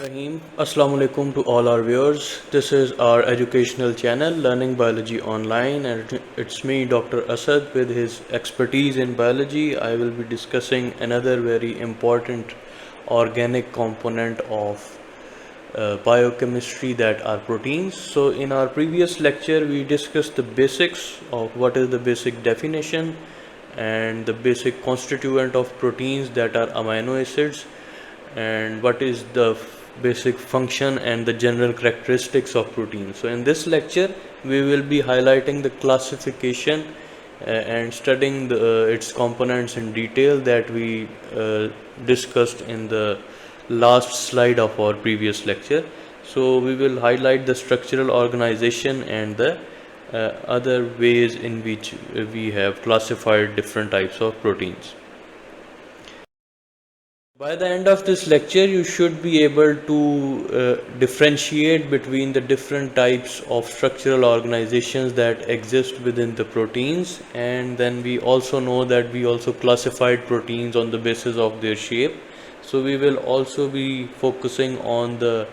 Rahim. Assalamu alaikum to all our viewers. This is our educational channel Learning Biology Online, and it's me, Dr. Asad, with his expertise in biology. I will be discussing another very important organic component of biochemistry, that are proteins. So in our previous lecture we discussed the basics of what is the basic definition and the basic constituent of proteins, that are amino acids, and what is the basic function and the general characteristics of protein. So in this lecture we will be highlighting the classification and studying its components in detail that we discussed in the last slide of our previous lecture. So we will highlight the structural organization and the other ways in which we have classified different types of proteins. By the end of this lecture, you should be able to differentiate between the different types of structural organizations that exist within the proteins, and then we also know that we also classified proteins on the basis of their shape. So we will also be focusing on the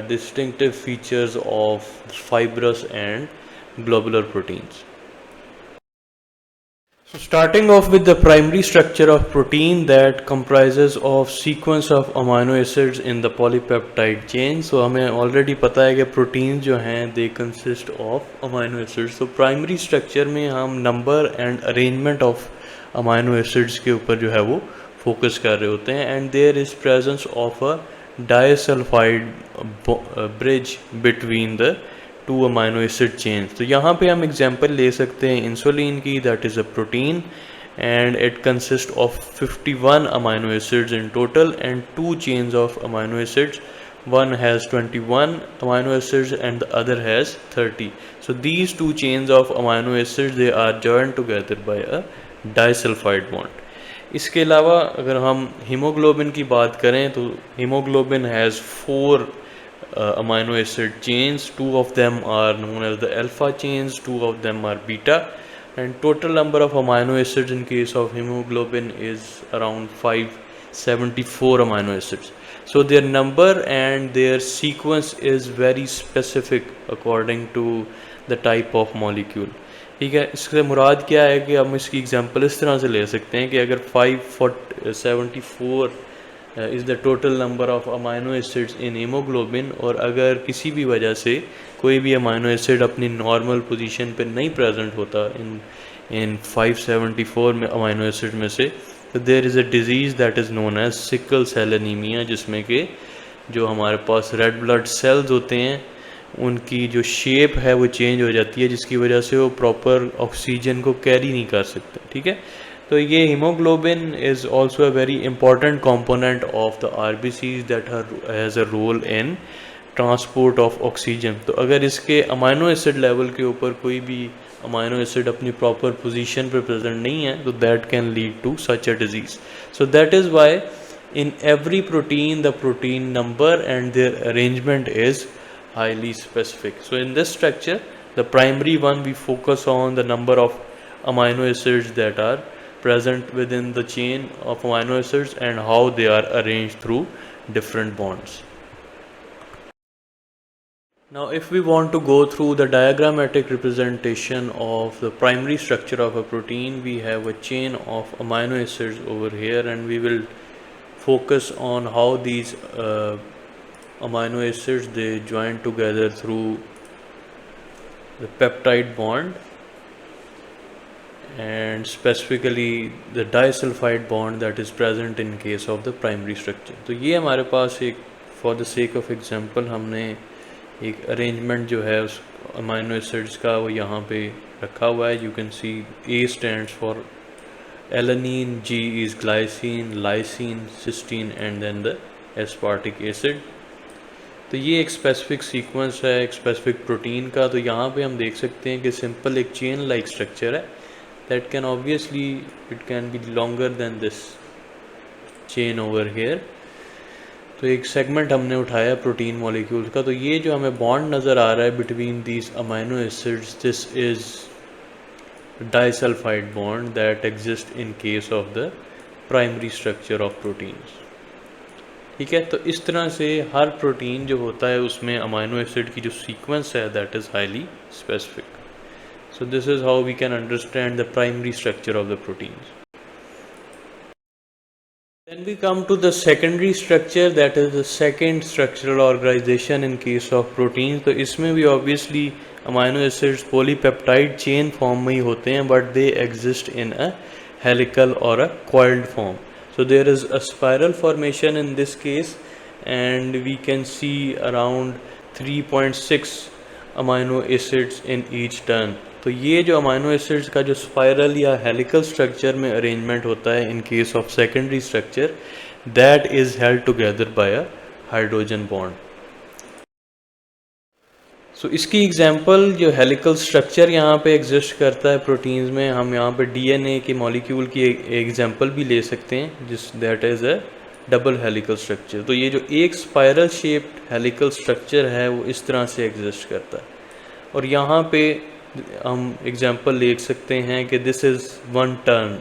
distinctive features of fibrous and globular proteins. So starting off with the primary structure of protein, that comprises of sequence of amino acids in the polypeptide chain. So हमें already पता है कि proteins जो हैं they consist of amino acids. So primary structure में हम number and arrangement of amino acids के ऊपर जो है वो focus कर रहे होते हैं, and there is presence of a disulfide bridge between the two amino acid chains. तो यहाँ पे हम एग्जांपल ले सकते हैं इंसुलिन की, that is a protein and it consists of 51 amino acids in total and two chains of amino acids. One has 21 amino acids and the other has 30. So these two chains of amino acids, they are joined together by a disulfide bond. इसके अलावा अगर हम haemoglobin की बात करें तो haemoglobin has 4 amino acid chains. Two of them are known as the alpha chains, two of them are beta, and total number of amino acids in case of hemoglobin is around 574 amino acids. So their number and their sequence is very specific according to the type of molecule. ठीक है, इससे मुराद क्या है कि हम इसकी example इस तरह से ले सकते हैं कि अगर 574 is the total number of amino acids in haemoglobin, और अगर किसी भी वजह से कोई भी अमाइनो एसिड अपनी नॉर्मल पोजीशन पे नहीं प्रेजेंट होता इन 574 में अमाइनो एसिड में से, तो there is a disease that is known as sickle cell anaemia, जिसमें कि जो हमारे पास रेड ब्लड सेल्स होते हैं उनकी जो शेप है वो चेंज हो जाती है, जिसकी वजह से वो प्रॉपर ऑक्सीजन को कैरी नहीं कर सकते. ठीक है, तो ये haemoglobin is also a very important component of the RBCs that has a role in transport of oxygen. तो अगर इसके अमाइनो एसिड लेवल के ऊपर कोई भी अमाइनो एसिड अपनी प्रॉपर पोजीशन पर प्रेजेंट नहीं है, तो that can lead to such a disease. So that is why in every protein the protein number and their arrangement is highly specific. So in this structure, the primary one, we focus on the number of amino acids that are present within the chain of amino acids and how they are arranged through different bonds. Now if we want to go through the diagrammatic representation of the primary structure of a protein, we have a chain of amino acids over here, and we will focus on how these amino acids, they join together through the peptide bond, and specifically the disulfide bond that is present in case of the primary structure. तो ये हमारे पास एक for the sake of example हमने एक arrangement जो है उस amino acids का वो यहाँ पे रखा हुआ है. You can see A stands for alanine, G is glycine, lysine, cysteine and then the aspartic acid. तो ये एक स्पेसिफिक सीक्वेंस है एक स्पेसिफिक प्रोटीन का. तो यहाँ पे हम देख सकते हैं कि सिंपल एक चेन लाइक स्ट्रक्चर है, that can obviously it can be longer than this chain over here. तो एक सेगमेंट हमने उठाया प्रोटीन मॉलिक्यूल्स का. तो ये जो हमें बॉन्ड नज़र आ रहा है between these amino acids, this is disulfide bond that exists in case of the primary structure of proteins. ठीक है। तो इस तरह से हर प्रोटीन जो होता है उसमें अमाइनो एसिड की जो सीक्वेंस है that is highly specific. So this is how we can understand the primary structure of the proteins. Then we come to the secondary structure, that is the second structural organization in case of proteins. तो इसमें भी obviously amino acids polypeptide chain form में ही होते हैं, but they exist in a helical or a coiled form. So there is a spiral formation in this case, and we can see around 3.6 amino acids in each turn. तो ये जो amino acids का जो spiral या helical structure में arrangement होता है in case of secondary structure, that is held together by a hydrogen bond. So इसकी एग्जांपल जो हेलिकल स्ट्रक्चर यहाँ पे एग्जिस्ट करता है प्रोटीन्स में, हम यहाँ पे डीएनए के मॉलिक्यूल की एग्जांपल भी ले सकते हैं जिस that is a double helical structure. तो ये जो एक स्पाइरल शेप्ड हेलिकल स्ट्रक्चर है वो इस तरह से एग्जिस्ट करता है। और यहाँ पे हम एग्जांपल ले सकते हैं कि दिस इज़ वन टर्न,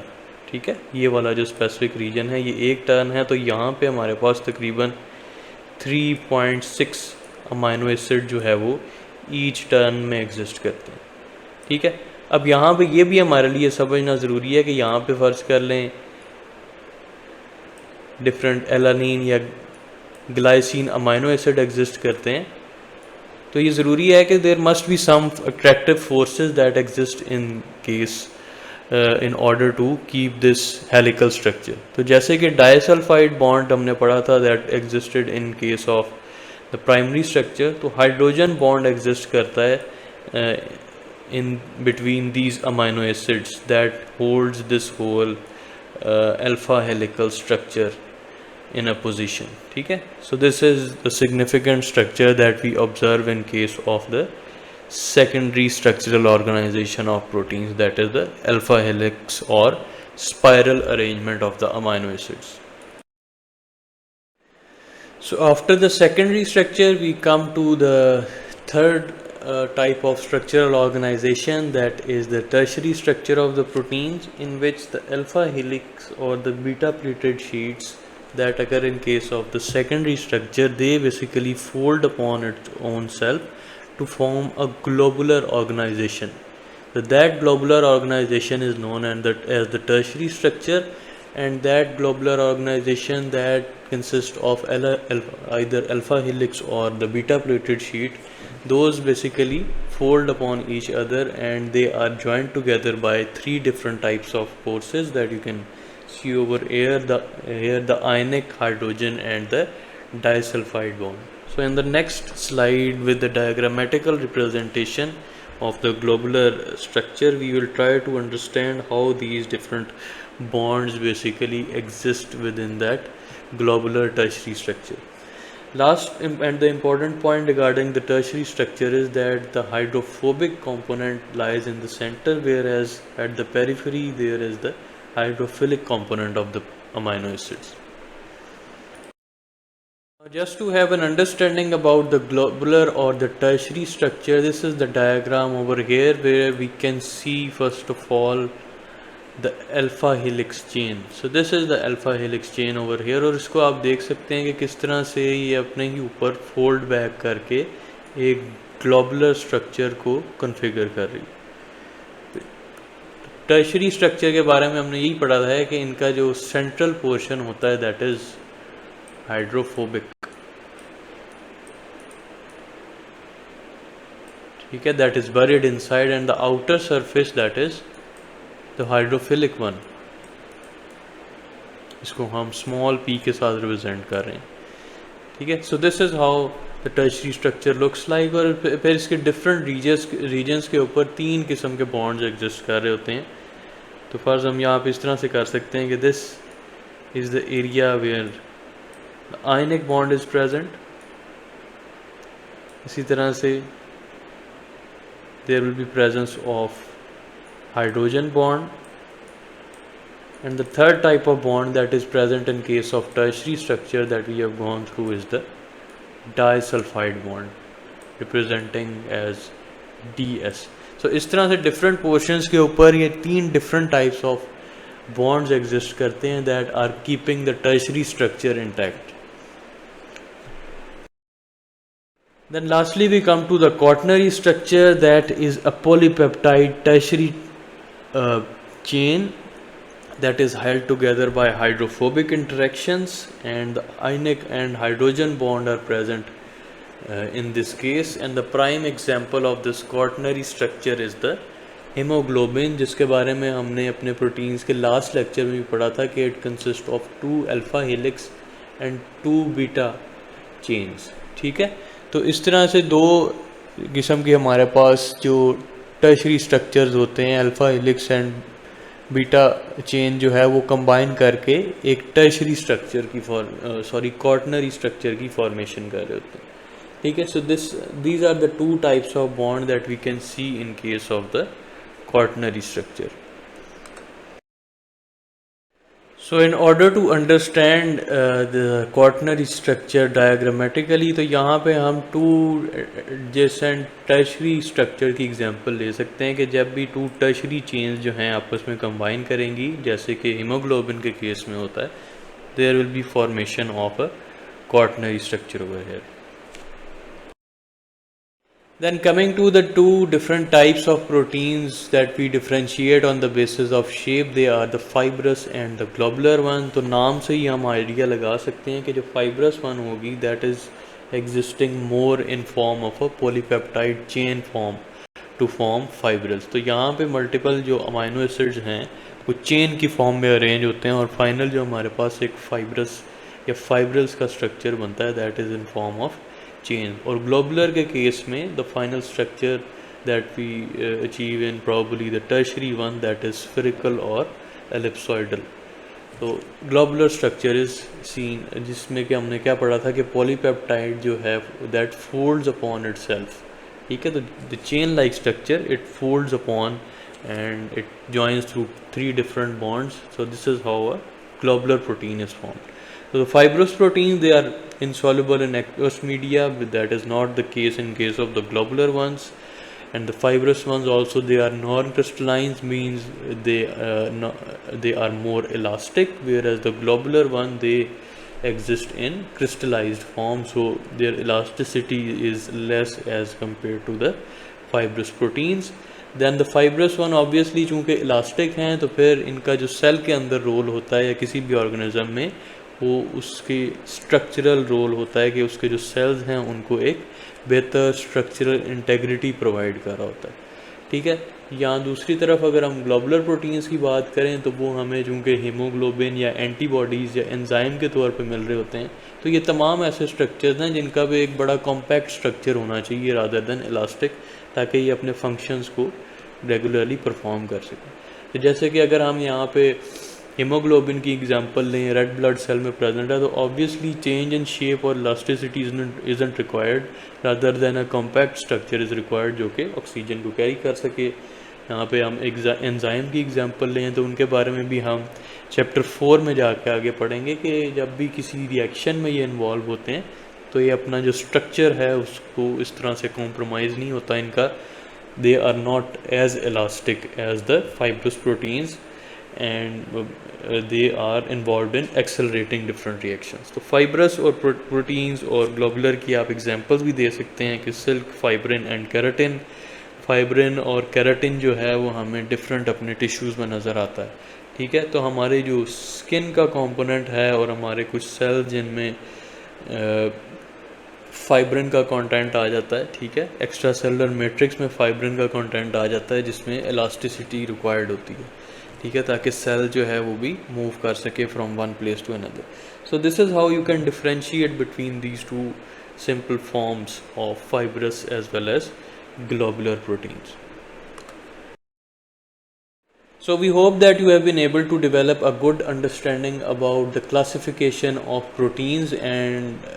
ठीक है। ये वाला जो स्पेसिफिक रीजन है ये एक टर्न है, तो यहाँ पे हमारे पास तकरीबन 3.6 अमाइनो एसिड जो है वो ईच टर्न में एग्जिस्ट करते हैं, ठीक है। अब यहाँ पे ये भी हमारे लिए समझना ज़रूरी है कि यहाँ पे फ़र्ज़ कर लें डिफरेंट एलानीन या ग्लाइसिन अमाइनो एसिड एग्जिस्ट करते हैं, तो ये ज़रूरी है कि there must be some attractive forces that exist in case in order to keep this helical structure. तो जैसे कि डाइसल्फाइड बॉन्ड हमने पढ़ा था that existed in case of the primary structure, तो हाइड्रोजन बॉन्ड एग्जिस्ट करता है in between these amino acids that holds this whole alpha helical structure in a position, ठीक है। So this is the significant structure that we observe in case of the secondary structural organization of proteins, that is the alpha helix or spiral arrangement of the amino acids. So after the secondary structure we come to the third type of structural organization, that is the tertiary structure of the proteins, in which the alpha helix or the beta pleated sheets that occur in case of the secondary structure, they basically fold upon its own self to form a globular organization. So that globular organization is known as the tertiary structure, and that globular organization that consists of either alpha helix or the beta pleated sheet, those basically fold upon each other and they are joined together by three different types of forces that you can see over here, the ionic, hydrogen and the disulfide bond. So in the next slide, with the diagrammatical representation of the globular structure, we will try to understand how these different bonds basically exist within that globular tertiary structure. Last and the important point regarding the tertiary structure is that the hydrophobic component lies in the center, whereas at the periphery there is the hydrophilic component of the amino acids. Now, just to have an understanding about the globular or the tertiary structure, this is the diagram over here where we can see first of all the alpha helix chain. So this is the alpha helix chain over here, और इसको आप देख सकते हैं कि किस तरह से ये अपने ही ऊपर फोल्ड बैक करके एक ग्लोबुलर स्ट्रक्चर को कॉन्फ़िगर कर रही है। टर्शरी स्ट्रक्चर के बारे में हमने यही पढ़ा था कि इनका जो सेंट्रल पोर्शन होता है दैट इज हाइड्रोफोबिक, ठीक है, that is buried inside, and the outer surface that is the hydrophilic one. इसको हम स्मॉल पी के साथ रिप्रेजेंट कर रहे हैं, ठीक है। So this is how the tertiary structure looks like. और फिर इसके डिफरेंट रीजन्स के ऊपर तीन किस्म के बॉन्ड्स एग्जिस्ट कर रहे होते हैं। तो फर्ज हम यहाँ पे इस तरह से कर सकते हैं कि this is the area where the ionic bond is present. इसी तरह से there will be presence of hydrogen bond, and the third type of bond that is present in case of tertiary structure that we have gone through is the disulfide bond representing as DS. So इस तरह से different portions के ऊपर ये तीन different types of bonds exist करते हैं that are keeping the tertiary structure intact. Then lastly we come to the quaternary structure, that is a polypeptide tertiary chain that is held together by hydrophobic interactions, and the ionic and hydrogen bond are present in this case. And the prime example of this quaternary structure is the hemoglobin, जिसके बारे में हमने अपने proteins के last lecture में भी पढ़ा था कि it consist of 2 alpha helix and 2 beta chains. ठीक है, तो इस तरह से दो किस्म के हमारे पास जो टर्शरी स्ट्रक्चर्स होते हैं, alpha helix and beta chain जो है वो कंबाइन करके एक टर्शरी स्ट्रक्चर की क्वार्टनरी स्ट्रक्चर की फॉर्मेशन कर रहे होते हैं। ठीक है, so these are the two types of bond that we can see in case of the quaternary structure. So in order to understand the quaternary structure diagrammatically, तो यहाँ पे हम टू adjacent tertiary structure की example ले सकते हैं कि जब भी टू tertiary chains जो हैं आपस में कंबाइन करेंगी, जैसे कि हीमोग्लोबिन के केस में होता है, there will be formation of a quaternary structure over here. Then coming to the two different types of proteins that we differentiate on the basis of shape, they are the fibrous and the globular one. तो नाम से ही हम idea लगा सकते हैं कि जो fibrous one होगी that is existing more in form of a polypeptide chain form to form fibrils. तो यहाँ पे multiple जो अमाइनो एसिड्स हैं वो चेन की फॉर्म में अरेंज होते हैं और फाइनल जो हमारे पास एक fibrous या fibrils का स्ट्रक्चर बनता है that is in form of chain. और ग्लोबुलर के केस में the final structure that we achieve in probably the tertiary one that is spherical और एलिप्सॉइडल। तो ग्लोबुलर स्ट्रक्चर इज सीन, जिसमें कि हमने क्या पढ़ा था कि पॉलीपेप्टाइड जो है दैट फोल्ड्स अपॉन इटसेल्फ। ठीक है, तो the chain like structure it folds upon and it joins through 3 different bonds. So this is how a globular protein is formed. So the fibrous proteins, they are insoluble in aqueous media, but that is not the case in case of the globular ones. And the fibrous ones also, they are non-crystalline, means they are more elastic, whereas the globular one, they exist in crystallized form, so their elasticity is less as compared to the fibrous proteins. Than the fibrous one obviously चूँकि elastic हैं तो फिर इनका जो cell के अंदर role होता है या किसी भी ऑर्गेनिज्म में, वो उसके स्ट्रक्चरल रोल होता है कि उसके जो सेल्स हैं उनको एक बेहतर स्ट्रक्चरल इंटेग्रिटी प्रोवाइड कर रहा होता है। ठीक है, यहाँ दूसरी तरफ अगर हम ग्लोबुलर प्रोटीन्स की बात करें तो वो हमें चूँकि हीमोग्लोबिन या एंटीबॉडीज़ या एंजाइम के तौर पे मिल रहे होते हैं, तो ये तमाम ऐसे स्ट्रक्चर्स हैं जिनका भी एक बड़ा कॉम्पैक्ट स्ट्रक्चर होना चाहिए रादर देन इलास्टिक, ताकि ये अपने फंक्शंस को रेगुलरली परफॉर्म कर सकें। तो जैसे कि अगर हम यहाँ पे हीमोग्लोबिन की एग्जांपल लें, रेड ब्लड सेल में प्रेजेंट है, तो ऑब्वियसली चेंज इन शेप और elasticity isn't required, rather than a compact structure is required जो कि ऑक्सीजन को कैरी कर सके। यहाँ पे हम एंजाइम की एग्जांपल लें तो उनके बारे में भी हम चैप्टर 4 में जाके आगे पढ़ेंगे कि जब भी किसी रिएक्शन में ये इन्वॉल्व होते हैं तो ये अपना जो स्ट्रक्चर है उसको इस तरह से कॉम्प्रोमाइज़ नहीं होता इनका, they are not as elastic as the fibrous proteins and they are involved in accelerating different reactions. तो fibrous और proteins और globular की आप examples भी दे सकते हैं कि silk, fibrin and keratin. Fibrin और केराटिन जो है वो हमें डिफरेंट अपने टिश्यूज़ में नज़र आता है। ठीक है, तो हमारे जो स्किन का कंपोनेंट है और हमारे कुछ सेल्स जिनमें फाइब्रिन का कंटेंट आ जाता है, ठीक है, एक्स्ट्रा सेलुलर मैट्रिक्स में फाइब्रिन का कंटेंट आ जाता है जिसमें इलास्टिसिटी रिक्वायर्ड होती है। ठीक है, ताकि सेल जो है वो भी मूव कर सके from one place to another. So this is how you can differentiate between these two simple forms of fibrous as well as globular proteins. So we hope that you have been able to develop a good understanding about the classification of proteins and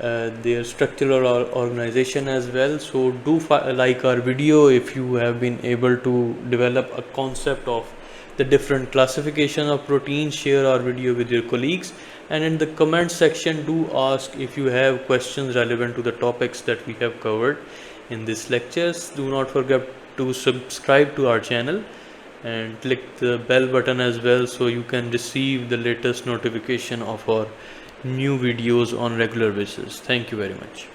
their structural organization as well. So do like our video if you have been able to develop a concept of the different classification of proteins. Share our video with your colleagues, and in the comment section do ask if you have questions relevant to the topics that we have covered in this lectures. Do not forget to subscribe to our channel and click the bell button as well so you can receive the latest notification of our new videos on regular basis. Thank you very much.